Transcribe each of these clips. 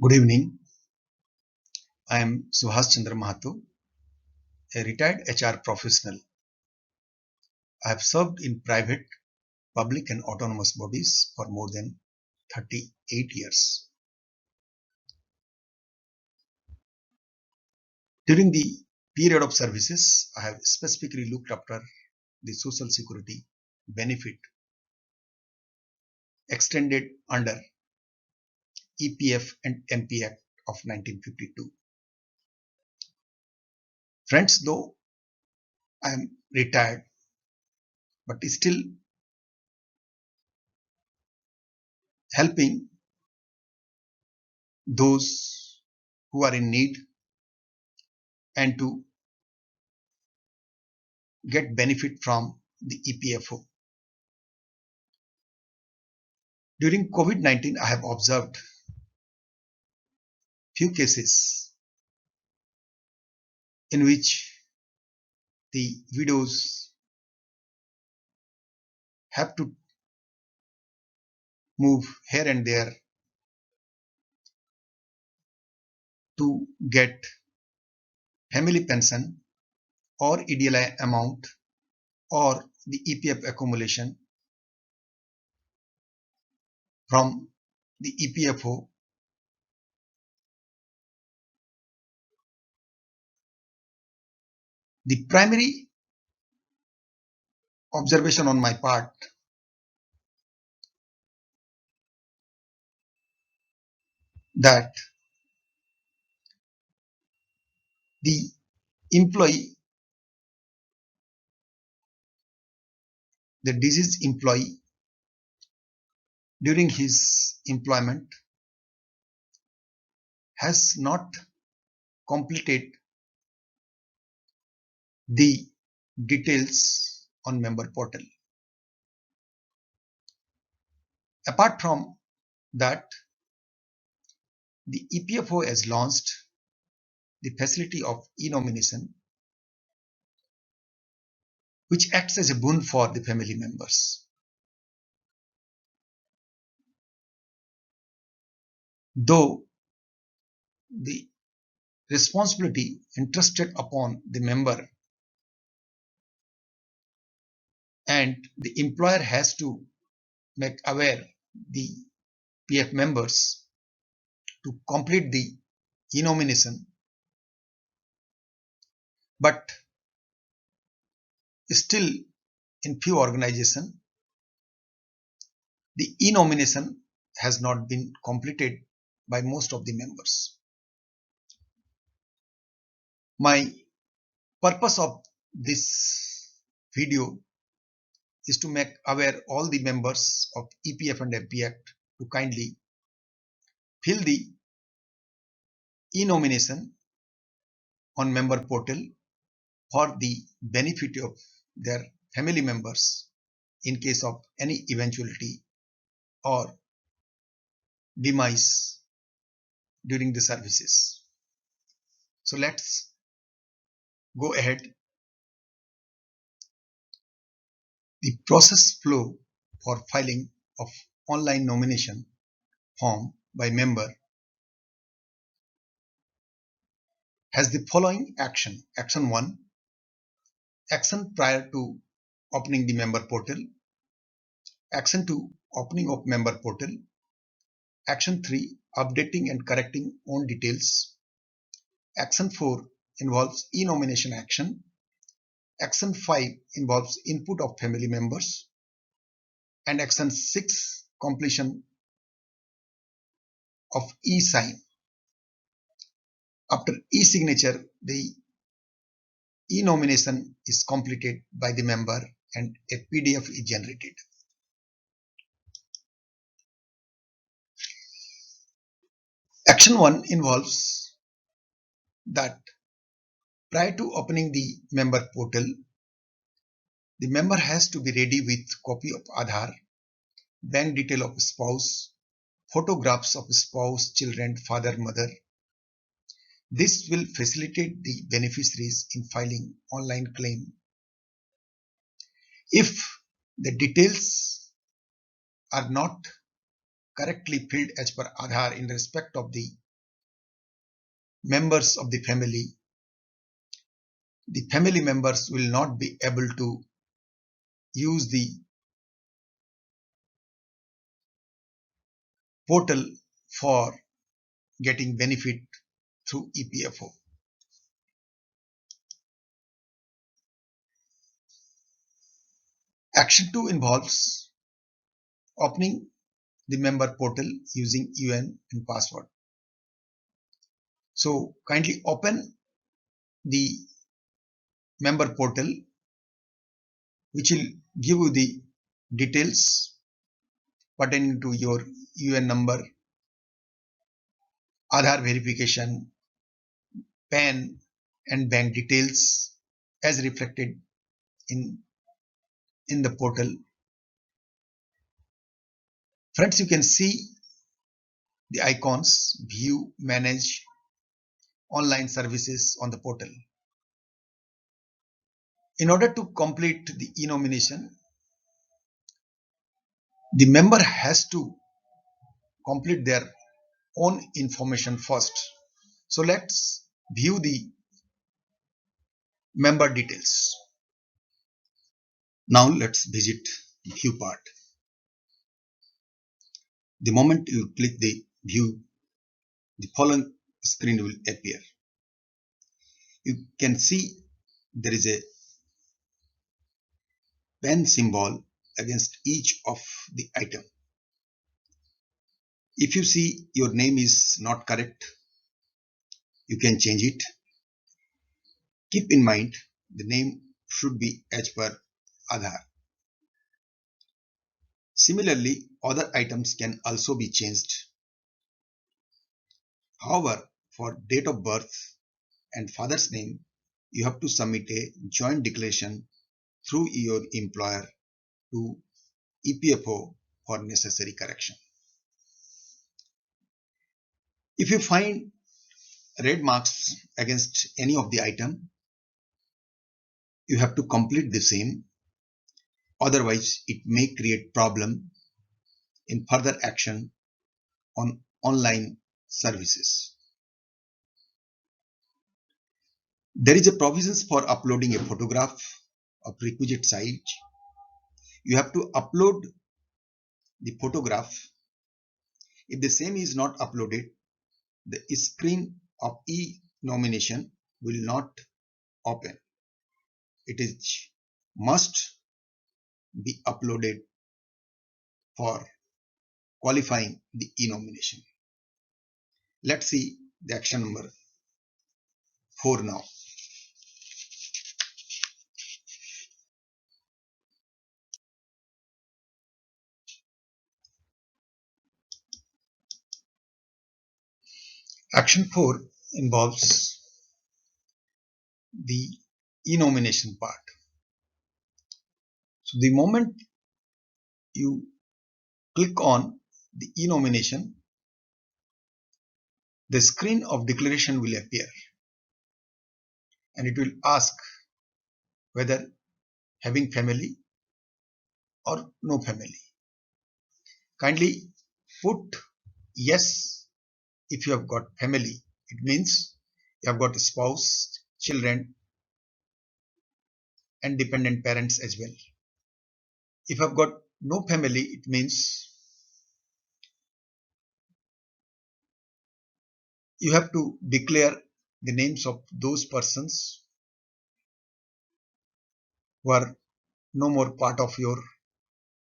Good evening. I am Suhas Chandra Mahato, a retired HR professional. I have served in private, public, and autonomous bodies for more than 38 years. During the period of services, I have specifically looked after the Social Security benefit extended under EPF and MP Act of 1952. Friends, though I am retired, but still helping those who are in need and to get benefit from the EPFO. During COVID-19, I have observed few cases in which the widows have to move here and there to get family pension or EDLI amount or the EPF accumulation from the EPFO. The primary observation on my part that the employee, the deceased employee during his employment has not completed the details on member portal. Apart from that, the EPFO has launched the facility of e-nomination, which acts as a boon for the family members. Though the responsibility entrusted upon the member and the employer has to make aware the PF members to complete the e-nomination, but still in few organizations the e-nomination has not been completed by most of the members. My purpose of this video is to make aware all the members of EPF and MP Act to kindly fill the e-nomination on member portal for the benefit of their family members in case of any eventuality or demise during the services. So let's go ahead. The process flow for filing of online nomination form by member has the following action. Action 1, action prior to opening the member portal. Action 2, opening of member portal. Action 3, updating and correcting own details. Action 4 involves e-nomination action. Action 5 involves input of family members. And action 6, completion of e-sign. After e-signature, the e-nomination is completed by the member and a PDF is generated. Action 1 involves that prior to opening the member portal, the member has to be ready with copy of Aadhaar, bank detail of spouse, photographs of spouse, children, father, mother. This will facilitate the beneficiaries in filing online claim. If the details are not correctly filled as per Aadhaar in respect of the members of the family members will not be able to use the portal for getting benefit through EPFO. Action 2 involves opening the member portal using UN and password. So kindly open the member portal, which will give you the details pertaining to your UN number, Aadhaar verification, PAN and bank details as reflected in the portal. Friends, you can see the icons view, manage online services on the portal. In order to complete the e-nomination, the member has to complete their own information first. So let's view the member details. Now let's visit the view part. The moment you click the view, the following screen will appear. You can see there is a pen symbol against each of the item. If you see your name is not correct, you can change it. Keep in mind the name should be as per Aadhaar. Similarly, other items can also be changed. However, for date of birth and father's name, you have to submit a joint declaration through your employer to EPFO for necessary correction. If you find red marks against any of the item, you have to complete the same. Otherwise, it may create problem in further action on online services. There is a provisions for uploading a photograph of requisite size. You have to upload the photograph. If the same is not uploaded, the screen of e-nomination will not open. It is must be uploaded for qualifying the e-nomination. Let's see the action number 4 now. Action 4 involves the e-nomination part. So the moment you click on the e-nomination, the screen of declaration will appear and it will ask whether having family or no family. Kindly put yes if you have got family. It means you have got a spouse, children and dependent parents as well. If you have got no family, it means you have to declare the names of those persons who are no more part of your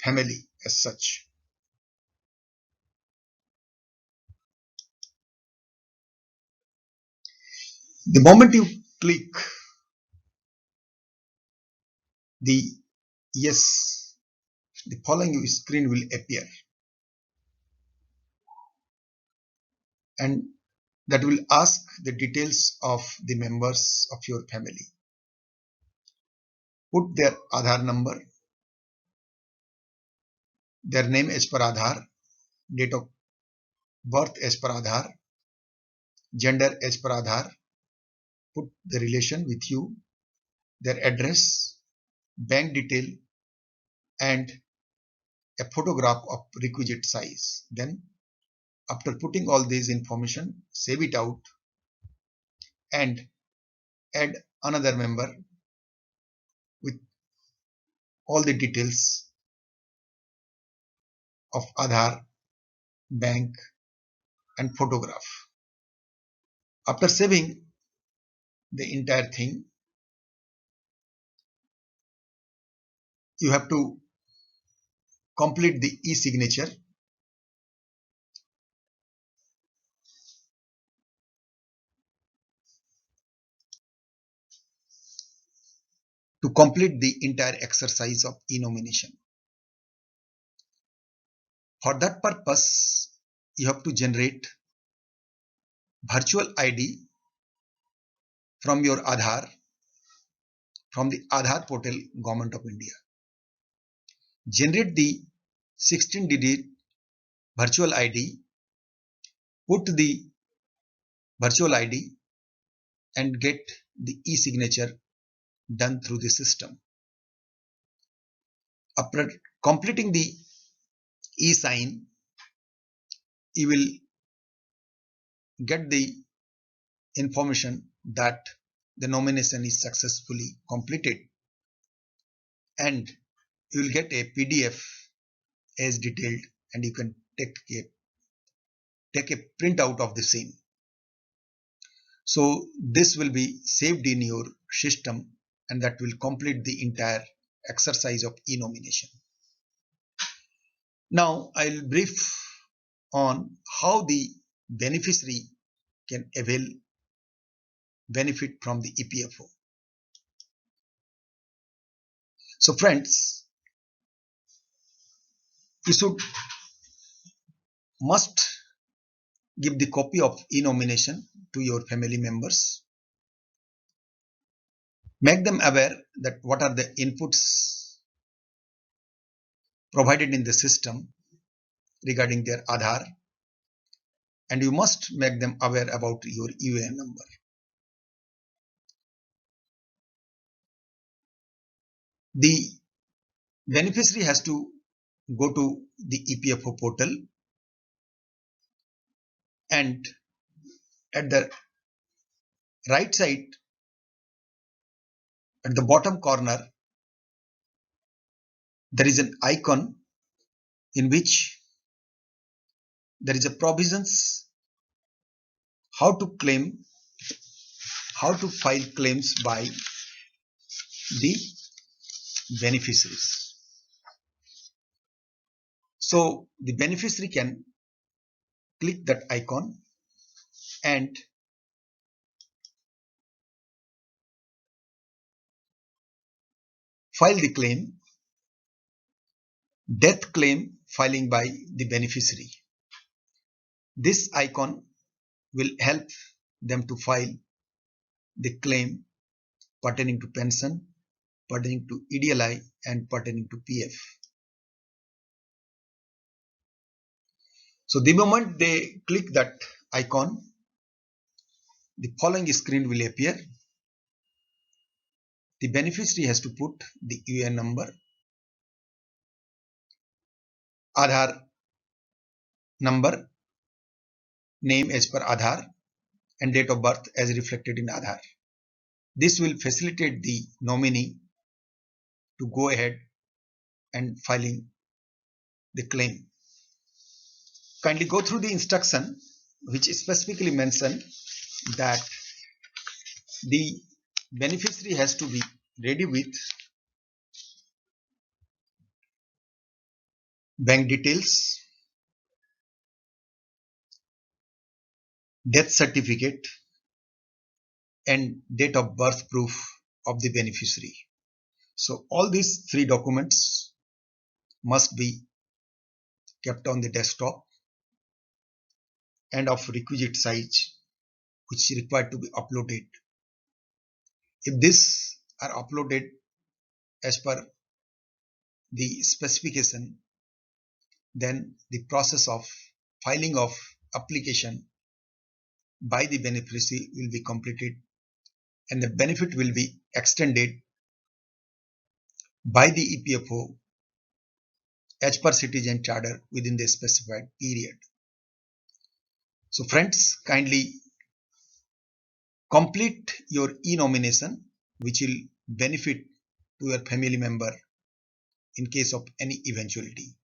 family as such. The moment you click the yes, the following screen will appear and that will ask the details of the members of your family. Put their Aadhaar number, their name as per Aadhaar, date of birth as per Aadhaar, gender as per Aadhaar, put the relation with you, their address, bank detail and a photograph of requisite size. Then after putting all these information, save it out and add another member with all the details of Aadhaar, bank and photograph. After saving the entire thing, you have to complete the e-signature. To complete the entire exercise of e-nomination. For that purpose, you have to generate virtual ID from your Aadhaar, from the Aadhaar portal, Government of India. Generate the 16-digit virtual ID, put the virtual ID and get the e-signature done through the system. After completing the e-sign, you will get the information that the nomination is successfully completed, and you will get a PDF as detailed, and you can take a printout of the same. So this will be saved in your system, and that will complete the entire exercise of e-nomination. Now I'll brief on how the beneficiary can avail benefit from the EPFO. So friends, you must give the copy of e-nomination to your family members. Make them aware that what are the inputs provided in the system regarding their Aadhaar, and you must make them aware about your UAN number. The beneficiary has to go to the EPFO portal, and at the right side, at the bottom corner, there is an icon in which there is a provisions how to file claims by the beneficiaries. So the beneficiary can click that icon and file the claim. Death claim filing by the beneficiary. This icon will help them to file the claim pertaining to pension, pertaining to EDLI and pertaining to PF. So the moment they click that icon, the following screen will appear. The beneficiary has to put the UAN number, Aadhaar number, name as per Aadhaar, and date of birth as reflected in Aadhaar. This will facilitate the nominee to go ahead and filing the claim. Kindly go through the instruction which specifically mention that the beneficiary has to be ready with bank details, death certificate and date of birth proof of the beneficiary. So all these three documents must be kept on the desktop and of requisite size, which is required to be uploaded. If these are uploaded as per the specification, then the process of filing of application by the beneficiary will be completed, and the benefit will be extended by the EPFO as per citizen charter within the specified period. So friends, kindly Complete your e-nomination, which will benefit to your family member in case of any eventuality.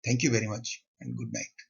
Thank you very much and good night.